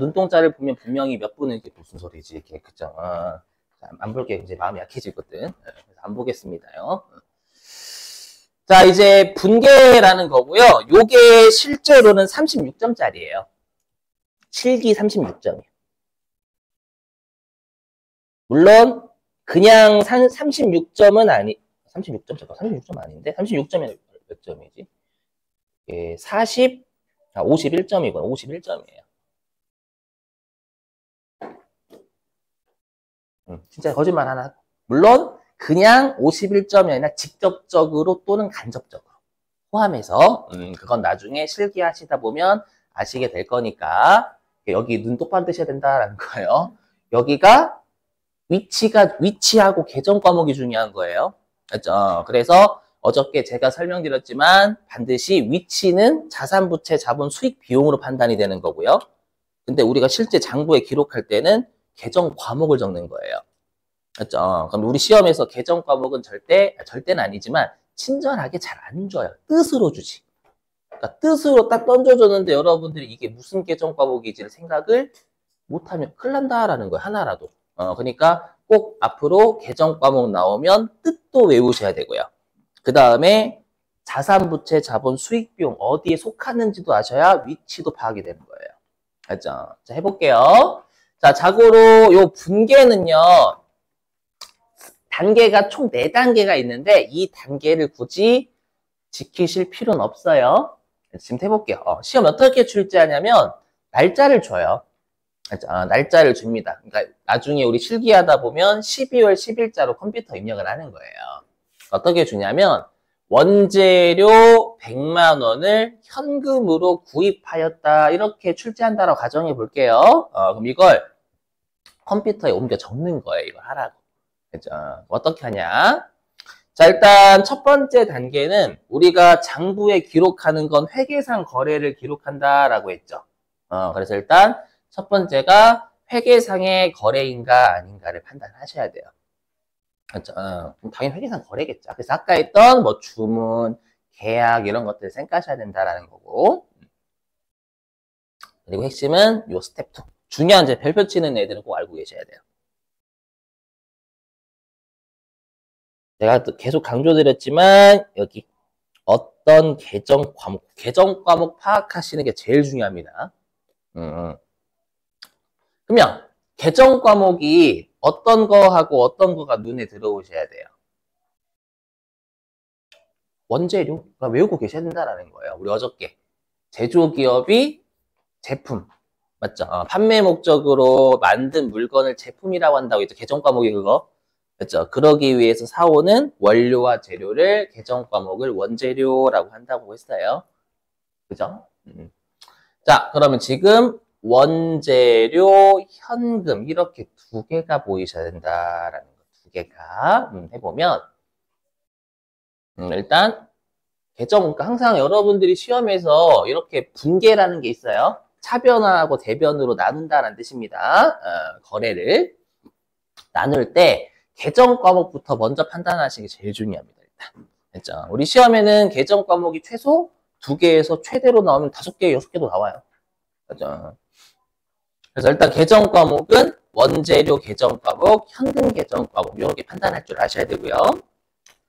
눈동자를 보면 분명히 몇 분은 이게 무슨 소리지 이렇게 그죠? 안 볼게 이제 마음이 약해지거든. 그래서 안 보겠습니다요. 자, 이제 분계라는 거고요. 요게 실제로는 36점짜리예요. 실기 36점이에요. 물론 그냥 36점은 36점 아닌데 36점이 몇 점이지? 51점이구나. 51점이에요. 진짜 거짓말 하나. 물론 그냥 51점이 아니라 직접적으로 또는 간접적으로 포함해서 그건 나중에 실기하시다 보면 아시게 될 거니까 여기 눈 똑바로 뜨셔야 된다라는 거예요. 여기가 위치하고 계정 과목이 중요한 거예요. 그렇죠? 그래서 어저께 제가 설명드렸지만 반드시 위치는 자산부채 자본 수익 비용으로 판단이 되는 거고요. 근데 우리가 실제 장부에 기록할 때는 계정 과목을 적는 거예요. 그렇죠? 그럼 우리 시험에서 계정 과목은 절대는 아니지만 친절하게 잘 안 줘요. 뜻으로 주지. 그러니까 뜻으로 딱 던져줬는데 여러분들이 이게 무슨 계정 과목이지를 생각을 못하면 큰일 난다라는 거예요. 하나라도. 그러니까 꼭 앞으로 계정 과목 나오면 뜻도 외우셔야 되고요. 그 다음에 자산부채 자본 수익 비용 어디에 속하는지도 아셔야 위치도 파악이 되는 거예요. 알죠? 자, 해볼게요. 자, 자고로 요 분계는요. 단계가 총 4단계가 있는데 이 단계를 굳이 지키실 필요는 없어요. 지금 해볼게요. 시험 어떻게 출제하냐면 날짜를 줘요. 날짜를 줍니다. 그러니까 나중에 우리 실기하다 보면 12월 10일자로 컴퓨터 입력을 하는 거예요. 어떻게 주냐면 원재료 100만 원을 현금으로 구입하였다. 이렇게 출제한다라고 가정해 볼게요. 그럼 이걸 컴퓨터에 옮겨 적는 거예요. 이걸 하라고. 그죠? 어떻게 하냐? 자, 일단 첫 번째 단계는 우리가 장부에 기록하는 건 회계상 거래를 기록한다라고 했죠. 그래서 일단 첫 번째가 회계상의 거래인가 아닌가를 판단하셔야 돼요. 그렇죠? 당연히 회계상 거래겠죠. 그래서 아까 했던 뭐 주문, 계약 이런 것들을 생각하셔야 된다라는 거고. 그리고 핵심은 요 스텝 2. 중요한 이제 별표 치는 애들은 꼭 알고 계셔야 돼요. 제가 계속 강조드렸지만 여기 어떤 계정 과목 파악하시는 게 제일 중요합니다. 그러면 계정 과목이 어떤 거하고 어떤 거가 눈에 들어오셔야 돼요. 원재료 외우고 계셔야 된다는 거예요. 우리 어저께 제조기업이 제품 맞죠? 판매 목적으로 만든 물건을 제품이라고 한다고 했죠. 계정 과목이 그거. 그렇죠? 그러기 위해서 사오는 원료와 재료를 계정 과목을 원재료라고 한다고 했어요. 그죠? 자, 그러면 지금 원재료, 현금 이렇게 두 개가 보이셔야 된다라는 거. 두 개가 해보면 일단 계정 그러니까 항상 여러분들이 시험에서 이렇게 분계라는 게 있어요. 차변화하고 대변으로 나눈다라는 뜻입니다. 거래를 나눌 때 계정 과목부터 먼저 판단하시는 게 제일 중요합니다. 일단. 그렇죠? 우리 시험에는 계정 과목이 최소 2개에서 최대로 나오면 5개, 6개도 나와요. 그렇죠? 그래서 일단 계정 과목은 원재료 계정 과목, 현금 계정 과목 이렇게 판단할 줄 아셔야 되고요.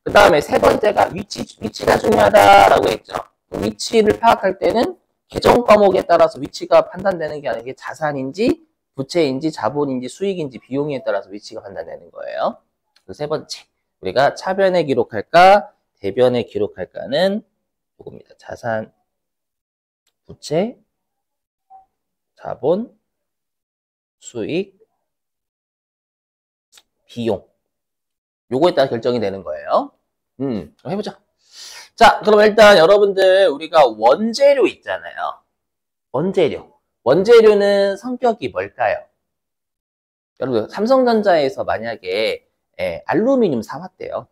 그 다음에 세 번째가 위치가 중요하다라고 했죠. 위치를 파악할 때는 계정 과목에 따라서 위치가 판단되는 게 아니라 이게 자산인지 부채인지 자본인지 수익인지 비용에 따라서 위치가 판단되는 거예요. 그 세 번째, 우리가 차변에 기록할까 대변에 기록할까는 이겁니다. 자산, 부채, 자본, 수익, 비용. 요거에 따라 결정이 되는 거예요. 해보자. 자, 그럼 일단 여러분들 우리가 원재료 있잖아요. 원재료. 원재료는 성격이 뭘까요? 여러분 삼성전자에서 만약에 알루미늄 사왔대요.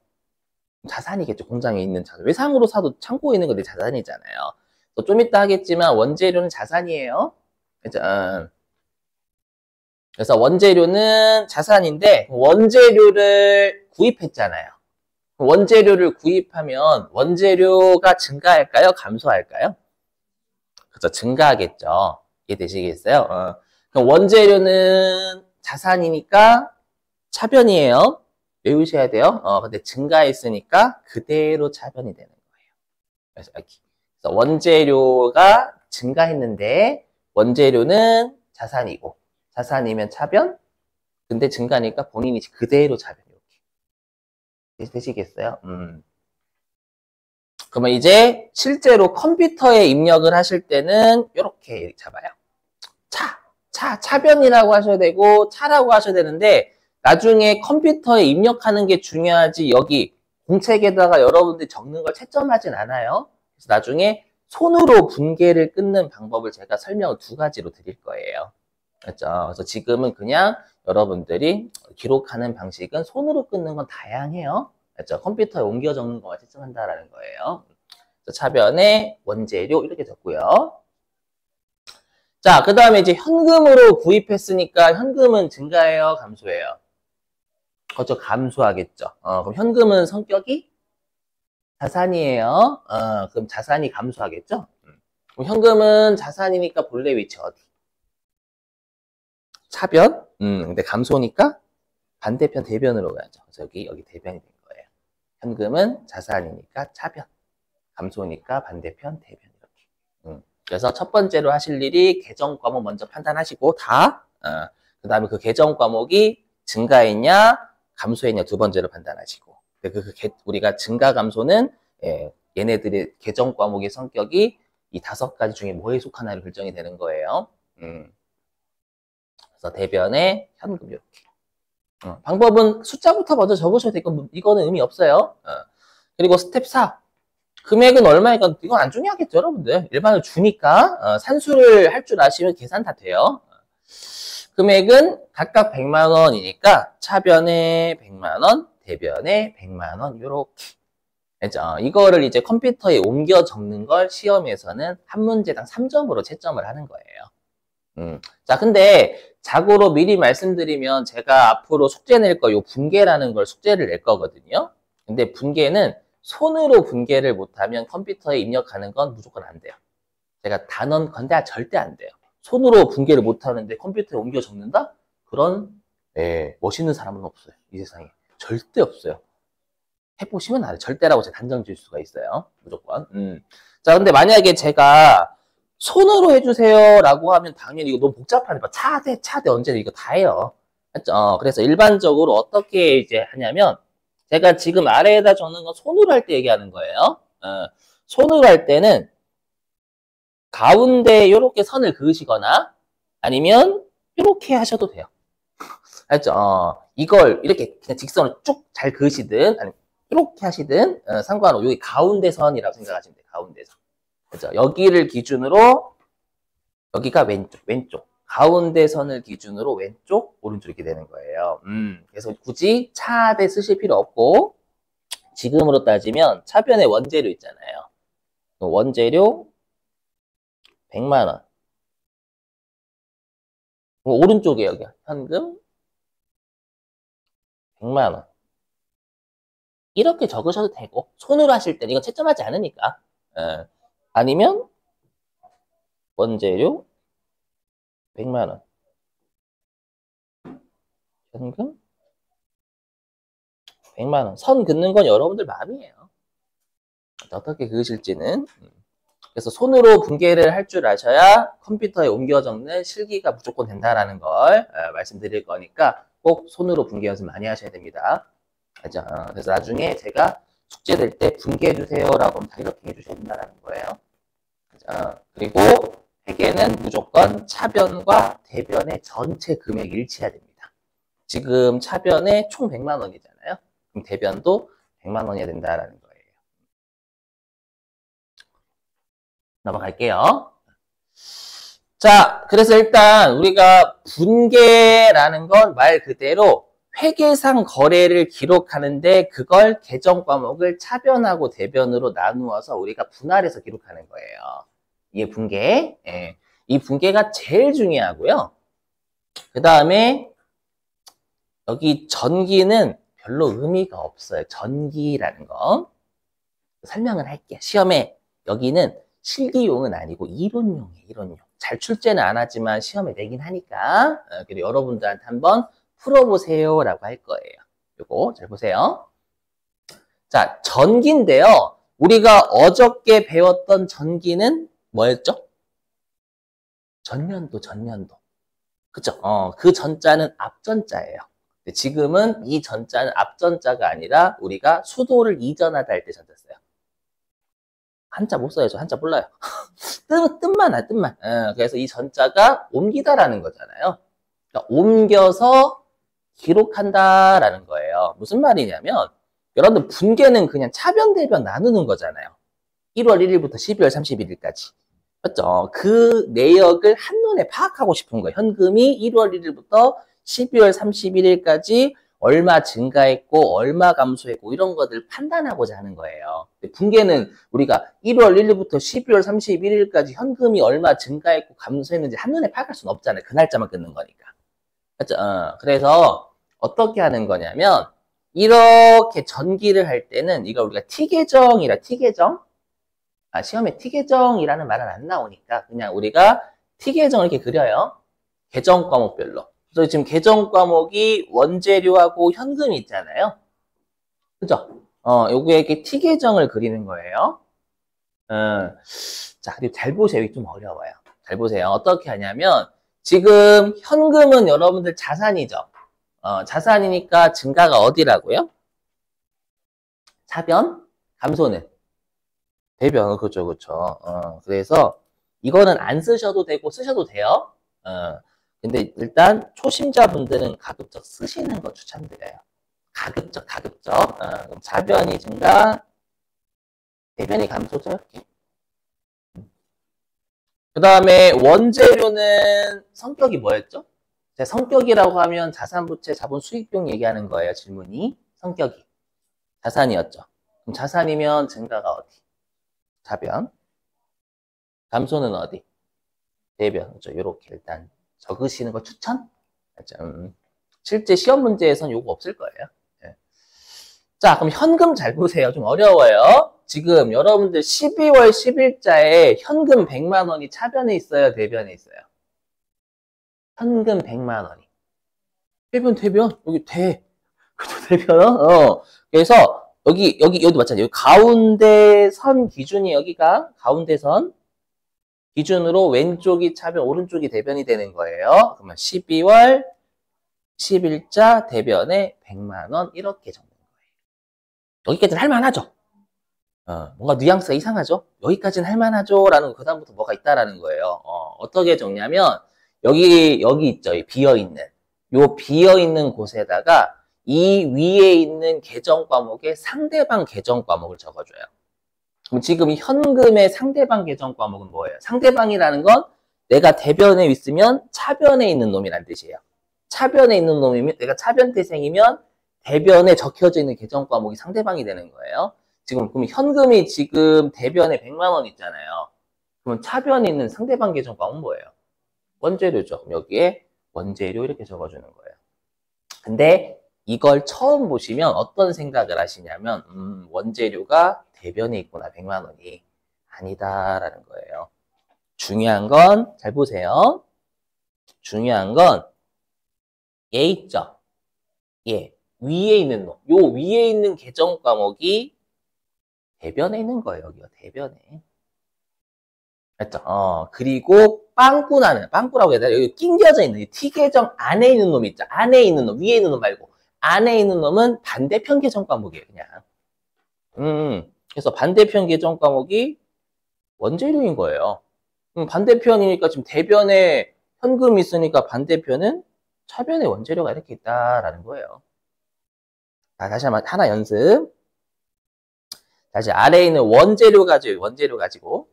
자산이겠죠. 공장에 있는 자산. 외상으로 사도 창고에 있는 건 자산이잖아요. 또 좀 이따 하겠지만 원재료는 자산이에요. 그죠? 그래서 원재료는 자산인데 원재료를 구입했잖아요. 원재료를 구입하면 원재료가 증가할까요? 감소할까요? 그렇죠. 증가하겠죠. 이해되시겠어요? 그럼 원재료는 자산이니까 차변이에요. 외우셔야 돼요. 근데 증가했으니까 그대로 차변이 되는 거예요. 그래서 여기. 그래서 원재료가 증가했는데 원재료는 자산이고 자산이면 차변. 근데 증가니까 본인이 그대로 차변. 이렇게 되시겠어요? 그러면 이제 실제로 컴퓨터에 입력을 하실 때는 이렇게 잡아요. 차변이라고 하셔야 되고 차라고 하셔야 되는데 나중에 컴퓨터에 입력하는 게 중요하지 여기 공책에다가 여러분들이 적는 걸 채점하진 않아요. 그래서 나중에 손으로 분계를 끊는 방법을 제가 설명을 2가지로 드릴 거예요. 그렇죠? 그래서 지금은 그냥 여러분들이 기록하는 방식은 손으로 끊는 건 다양해요. 그렇죠? 컴퓨터에 옮겨 적는 거만 채점한다라는 거예요. 차변에 원재료 이렇게 적고요. 자, 그 다음에 이제 현금으로 구입했으니까 현금은 증가해요, 감소해요? 그렇죠, 감소하겠죠. 그럼 현금은 성격이 자산이에요. 그럼 자산이 감소하겠죠? 그럼 현금은 자산이니까 본래 위치 어디? 차변? 근데 감소니까 반대편 대변으로 가야죠. 그래서 여기 대변이 된 거예요. 현금은 자산이니까 차변. 감소니까 반대편 대변 이렇게. 그래서 첫 번째로 하실 일이 계정 과목 먼저 판단하시고 그 다음에 그 계정 과목이 증가했냐 감소했냐 2번째로 판단하시고 우리가 증가 감소는 얘네들의 계정 과목의 성격이 이 5가지 중에 뭐에 속하나를 결정이 되는 거예요. 그래서 대변에 현금 이렇게. 방법은 숫자부터 먼저 적으셔도 되고 이거는 의미 없어요. 그리고 스텝 4. 금액은 얼마니까 이건 안 중요하겠죠, 여러분들. 일반을 주니까 산수를 할 줄 아시면 계산 다 돼요. 금액은 각각 100만 원이니까 차변에 100만 원, 대변에 100만 원 이렇게. 그렇죠? 이거를 이제 컴퓨터에 옮겨 적는 걸 시험에서는 한 문제당 3점으로 채점을 하는 거예요. 자, 근데 자고로 미리 말씀드리면 제가 앞으로 숙제 낼 거 요 분계라는 걸 숙제를 낼 거거든요. 근데 분계는 손으로 분계를 못하면 컴퓨터에 입력하는 건 무조건 안 돼요. 제가 단언 건데 절대 안 돼요. 손으로 분계를 못하는데 컴퓨터에 옮겨 적는다? 그런 멋있는 사람은 없어요. 이 세상에. 절대 없어요. 해보시면 알아요. 절대라고 제가 단정 지을 수가 있어요. 무조건. 자, 근데 만약에 제가 손으로 해주세요 라고 하면 당연히 이거 너무 복잡하니까 차대 언제든 이거 다 해요. 맞죠? 그래서 일반적으로 어떻게 이제 하냐면 제가 지금 아래에다 적는 건 손으로 할 때 얘기하는 거예요. 손으로 할 때는 가운데 이렇게 선을 그으시거나 아니면 이렇게 하셔도 돼요. 알죠? 이걸 이렇게 그냥 직선을 쭉 잘 그으시든 아니면 이렇게 하시든 상관없고 여기 가운데 선이라고 생각하시면 돼요. 가운데 선. 그죠? 여기를 기준으로 여기가 왼쪽. 가운데 선을 기준으로 왼쪽, 오른쪽 이렇게 되는 거예요. 그래서 굳이 차대 쓰실 필요 없고 지금으로 따지면 차변에 원재료 있잖아요. 원재료 100만 원. 오른쪽에 여기 현금 100만 원. 이렇게 적으셔도 되고 손으로 하실 때는 이건 채점하지 않으니까. 아니면 원재료 100만 원. 현금 100만 원. 선 긋는 건 여러분들 마음이에요. 어떻게 그으실지는. 그래서 손으로 분계를 할 줄 아셔야 컴퓨터에 옮겨 적는 실기가 무조건 된다라는 걸 말씀드릴 거니까 꼭 손으로 분계 연습 많이 하셔야 됩니다. 그죠? 그래서 나중에 제가 숙제 될 때 분계해 주세요라고 하면 다 이렇게 해주셔야 된다는 거예요. 그죠? 그리고 회계는 무조건 차변과 대변의 전체 금액이 일치해야 됩니다. 지금 차변에 총 100만 원이잖아요. 그럼 대변도 100만 원이어야 된다라는 거예요. 넘어갈게요. 자, 그래서 일단 우리가 분계라는 건 말 그대로 회계상 거래를 기록하는데 그걸 계정 과목을 차변하고 대변으로 나누어서 우리가 분할해서 기록하는 거예요. 이게 분계. 예. 이 분계가 제일 중요하고요. 그 다음에 여기 전기는 별로 의미가 없어요. 전기라는 거. 설명을 할게요. 시험에 여기는 실기용은 아니고 이론용이에요. 이론용. 잘 출제는 안 하지만 시험에 내긴 하니까 그리고 여러분들한테 한번 풀어보세요 라고 할 거예요. 요거 잘 보세요. 자, 전기인데요. 우리가 어저께 배웠던 전기는 뭐였죠? 전년도. 그쵸? 그 전자는 앞전자예요. 지금은 이 전자는 앞전자가 아니라 우리가 수도를 이전하다 할 때 전자 써요. 한자 못 써요. 저 한자 몰라요. 뜻만 알 뜻만. 그래서 이 전자가 옮기다라는 거잖아요. 그러니까 옮겨서 기록한다라는 거예요. 무슨 말이냐면 여러분들 분계는 그냥 차변, 대변 나누는 거잖아요. 1월 1일부터 12월 31일까지. 맞죠? 그 내역을 한눈에 파악하고 싶은 거예요. 현금이 1월 1일부터 12월 31일까지 얼마 증가했고 얼마 감소했고 이런 것들 판단하고자 하는 거예요. 분계는 우리가 1월 1일부터 12월 31일까지 현금이 얼마 증가했고 감소했는지 한눈에 파악할 수는 없잖아요. 그 날짜만 끊는 거니까. 맞죠? 그래서 어떻게 하는 거냐면 이렇게 전기를 할 때는 이걸 우리가 T계정이라 T계정? 시험에 T계정이라는 말은 안 나오니까 그냥 우리가 T계정을 이렇게 그려요. 계정 과목별로. 그래서 지금 계정 과목이 원재료하고 현금이 있잖아요. 그죠? 요거에 이렇게 T계정을 그리는 거예요. 자, 그리고 잘 보세요. 이게 좀 어려워요. 잘 보세요. 어떻게 하냐면 지금 현금은 여러분들 자산이죠. 자산이니까 증가가 어디라고요? 차변? 감소는? 대변. 그렇죠. 그래서 이거는 안 쓰셔도 되고 쓰셔도 돼요. 근데 일단 초심자분들은 가급적 쓰시는 거 추천드려요. 가급적. 그럼 차변이 증가, 대변이 감소죠. 이렇게. 그 다음에 원재료는 성격이 뭐였죠? 성격이라고 하면 자산부채, 자본, 수익비용 얘기하는 거예요. 질문이. 성격이. 자산이었죠. 그럼 자산이면 증가가 어디? 차변. 감소는 어디? 대변. 그렇죠. 요렇게 일단 적으시는 거 추천? 실제 시험 문제에선 요거 없을 거예요. 네. 자, 그럼 현금 잘 보세요. 좀 어려워요. 지금 여러분들 12월 10일자에 현금 100만 원이 차변에 있어요? 대변에 있어요? 현금 100만 원이. 대변. 여기 대변. 그래서 여기 맞잖아요. 여기 가운데 선 기준이 여기가 가운데 선 기준으로 왼쪽이 차변, 오른쪽이 대변이 되는 거예요. 그러면 12월 10일자 대변에 100만 원 이렇게 적는 거예요. 여기까지는 할만하죠? 뭔가 뉘앙스가 이상하죠? 여기까지는 할만하죠? 라는 그 다음부터 뭐가 있다라는 거예요. 어떻게 적냐면 여기 있죠. 비어있는. 요 비어있는 곳에다가 이 위에 있는 계정 과목의 상대방 계정 과목을 적어줘요. 그럼 지금 이 현금의 상대방 계정 과목은 뭐예요? 상대방이라는 건 내가 대변에 있으면 차변에 있는 놈이란 뜻이에요. 차변에 있는 놈이면 내가 차변 태생이면 대변에 적혀져 있는 계정 과목이 상대방이 되는 거예요. 지금 그럼 현금이 지금 대변에 100만 원 있잖아요. 그러면 차변에 있는 상대방 계정 과목은 뭐예요? 원재료죠. 그럼 여기에 원재료 이렇게 적어주는 거예요. 근데 이걸 처음 보시면 어떤 생각을 하시냐면 원재료가 대변에 있구나. 100만 원이. 아니다라는 거예요. 중요한 건 잘 보세요. 중요한 건 얘 있죠. 얘 위에 있는 놈. 요 위에 있는 계정 과목이 대변에 있는 거예요. 여기가 대변에. 맞죠? 그리고 빵꾸라고 해야 되나? 여기 낑겨져 있는 T 계정 안에 있는 놈 있죠. 안에 있는 놈, 위에 있는 놈 말고 안에 있는 놈은 반대편 계정 과목이에요. 그냥. 그래서 반대편 계정 과목이 원재료인 거예요. 반대편이니까 지금 대변에 현금이 있으니까 반대편은 차변에 원재료가 이렇게 있다라는 거예요. 자, 다시 한번 하나 연습. 다시 아래에 있는 원재료 가지고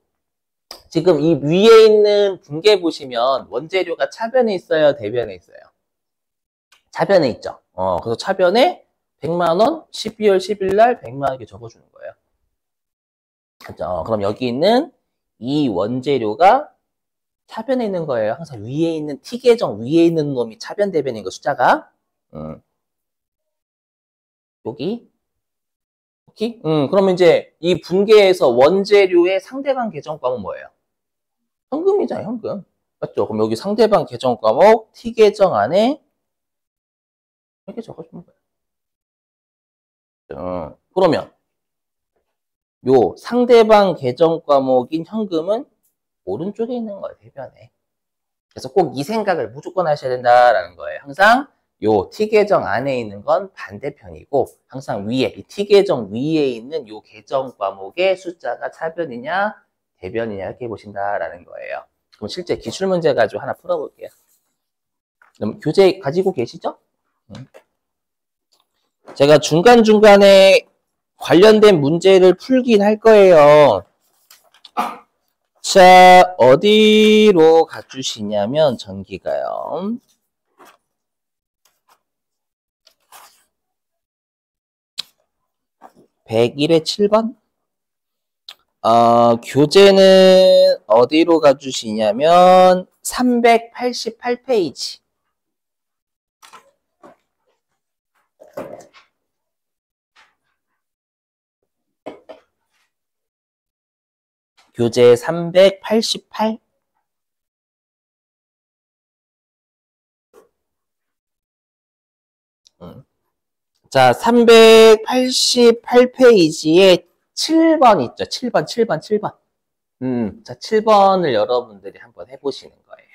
지금 이 위에 있는 분계 보시면 원재료가 차변에 있어요? 대변에 있어요? 차변에 있죠. 그래서 차변에 100만 원 12월 10일 날 100만 원 이렇게 적어주는 거예요. 그렇죠? 그럼 여기 있는 이 원재료가 차변에 있는 거예요. 항상 위에 있는 T계정 위에 있는 놈이 차변 대변인 거 숫자가 여기 오케이? 그러면 이제 이 분계에서 원재료의 상대방 계정 과목은 뭐예요? 현금이잖아요, 현금. 맞죠? 그럼 여기 상대방 계정 과목 T 계정 안에 이렇게 적어주면 돼요. 그러면 요 상대방 계정 과목인 현금은 오른쪽에 있는 거예요, 대변에. 그래서 꼭 이 생각을 무조건 하셔야 된다라는 거예요. 항상 요 T 계정 안에 있는 건 반대편이고 항상 위에 이 T 계정 위에 있는 요 계정 과목의 숫자가 차변이냐 대변이냐 이렇게 보신다라는 거예요. 그럼 실제 기출 문제 가지고 하나 풀어볼게요. 그럼 교재 가지고 계시죠? 제가 중간중간에 관련된 문제를 풀긴 할 거예요. 자, 어디로 가주시냐면 전기가요. 101의 7번? 교재는 어디로 가주시냐면 388페이지. 교재 388. 자, 388페이지에 7번 있죠. 7번. 자, 7번을 여러분들이 한번 해보시는 거예요.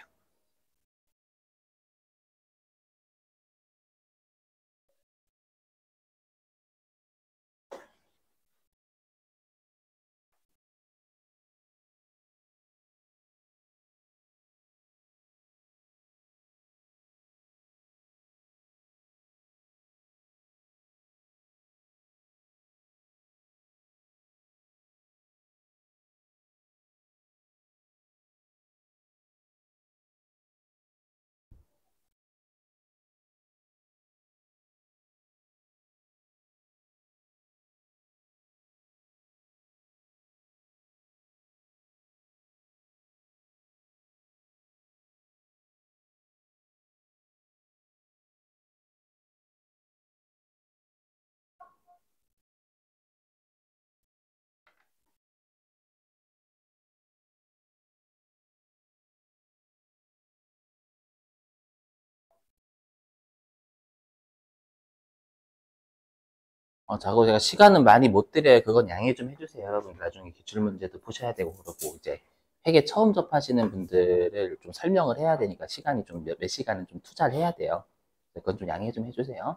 자고 제가 시간은 많이 못 드려요. 그건 양해 좀 해주세요. 여러분 나중에 기출문제도 보셔야 되고 그러고 이제 회계 처음 접하시는 분들을 좀 설명을 해야 되니까 시간이 좀 몇 시간은 좀 투자를 해야 돼요. 그건 좀 양해 좀 해주세요.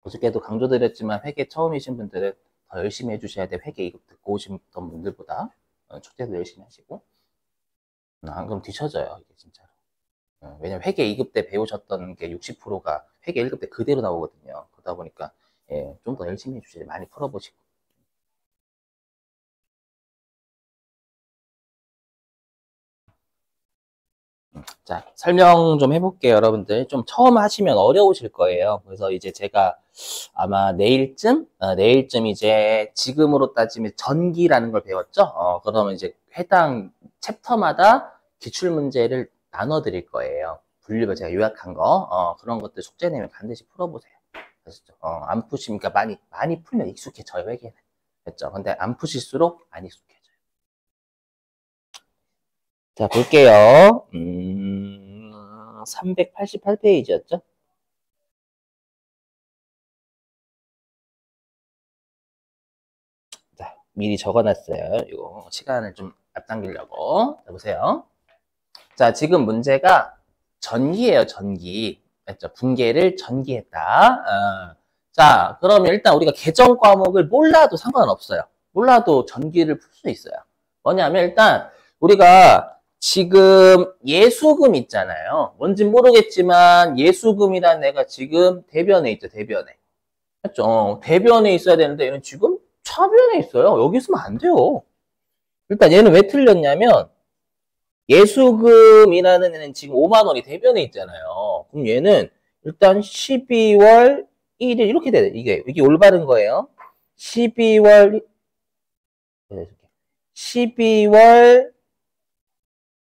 어저께도 강조드렸지만 회계 처음이신 분들은 더 열심히 해주셔야 돼요. 회계 이거 듣고 오셨던 분들보다 축제도 열심히 하시고 안 그러면 뒤쳐져요. 이게 진짜로. 왜냐면 회계 2급 때 배우셨던 게 60%가 회계 1급 때 그대로 나오거든요. 그러다 보니까 좀 더 열심히 해주셔야 돼요. 많이 풀어보시고. 자, 설명 좀 해볼게요, 여러분들. 좀 처음 하시면 어려우실 거예요. 그래서 이제 제가 아마 내일쯤 이제 지금으로 따지면 전기라는 걸 배웠죠? 그러면 이제 해당 챕터마다 기출문제를 나눠드릴 거예요. 분류별 제가 요약한 거, 그런 것들 숙제 내면 반드시 풀어보세요. 아시죠? 안 푸시니까 많이 풀면 익숙해져요, 회계는. 됐죠? 근데 안 푸실수록 안 익숙해져요. 자, 볼게요. 388페이지였죠? 자, 미리 적어놨어요. 이거 시간을 좀 앞당기려고. 자, 보세요. 자, 지금 문제가 전기예요, 전기. 맞죠? 분계를 전기했다. 자, 그러면 일단 우리가 계정 과목을 몰라도 상관은 없어요. 몰라도 전기를 풀 수 있어요. 뭐냐면 일단 우리가 지금 예수금 있잖아요. 뭔진 모르겠지만 예수금이라는 애가 지금 대변에 있죠, 대변에. 맞죠? 대변에 있어야 되는데 얘는 지금 차변에 있어요. 여기 있으면 안 돼요. 일단 얘는 왜 틀렸냐면 예수금이라는 애는 지금 5만 원이 대변에 있잖아요. 그럼 얘는 일단 12월 1일 이렇게 돼요. 이게 올바른 거예요. 12월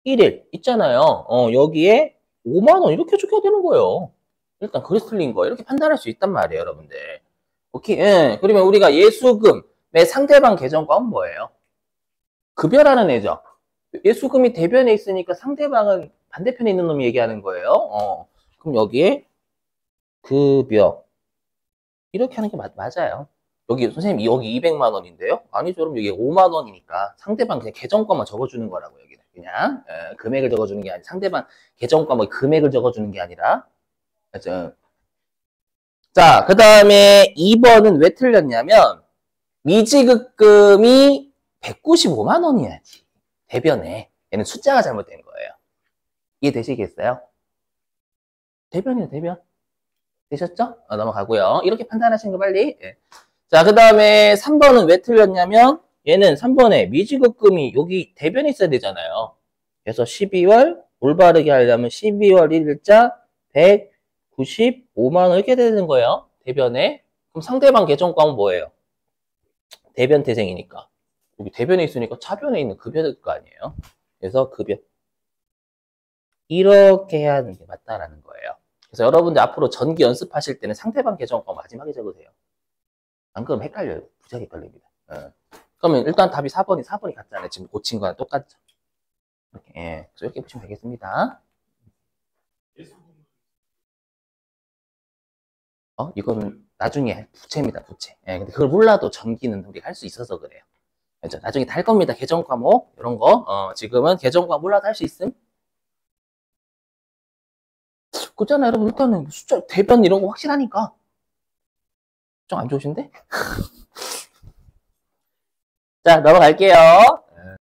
1일 있잖아요. 여기에 5만 원 이렇게 적혀야 되는 거예요. 일단 그래서 틀린 거예요. 이렇게 판단할 수 있단 말이에요, 여러분들. 오케이. 예. 그러면 우리가 예수금의 상대방 계정과는 뭐예요? 급여라는 애죠. 예수금이 대변에 있으니까 상대방은 반대편에 있는 놈이 얘기하는 거예요. 그럼 여기에 급여 이렇게 하는 게 맞아요. 여기 선생님 여기 200만 원인데요? 아니죠. 그럼 여기 5만 원이니까 상대방 그냥 계정과만 적어주는 거라고 여기는 그냥 금액을 적어주는 게 아니라 상대방 계정과 뭐 금액을 적어주는 게 아니라 맞죠? 자, 그 다음에 2번은 왜 틀렸냐면 미지급금이 195만 원이야지 대변에 얘는 숫자가 잘못된 거예요. 이해되시겠어요? 대변이요 대변 되셨죠? 넘어가고요. 이렇게 판단하시는 거 빨리. 예. 자, 그 다음에 3번은 왜 틀렸냐면 얘는 3번에 미지급금이 여기 대변에 있어야 되잖아요. 그래서 12월 올바르게 하려면 12월 1일자 195만 원 이렇게 되는 거예요. 대변에. 그럼 상대방 계정과는 뭐예요? 대변 태생이니까. 여기 대변에 있으니까 차변에 있는 급여일 거 아니에요. 그래서 급여. 이렇게 해야 하는 게 맞다라는 거예요. 그래서 여러분들 앞으로 전기 연습하실 때는 상대방 계정과 마지막에 적으세요. 안 그러면 헷갈려요. 부작이 헷갈립니다. 그러면 일단 답이 4번이 같잖아요. 지금 고친 거랑 똑같죠. 이렇게, 그래서 이렇게 보시면 되겠습니다. 이거는 나중에 부채입니다, 부채. 근데 그걸 몰라도 전기는 우리가 할 수 있어서 그래요. 그렇죠? 나중에 다 할 겁니다. 계정 과목, 이런 거. 지금은 계정 과목 몰라도 할 수 있음? 그렇잖아요, 여러분. 일단은 숫자, 대변 이런 거 확실하니까. 좀 안 좋으신데? 자, 넘어갈게요.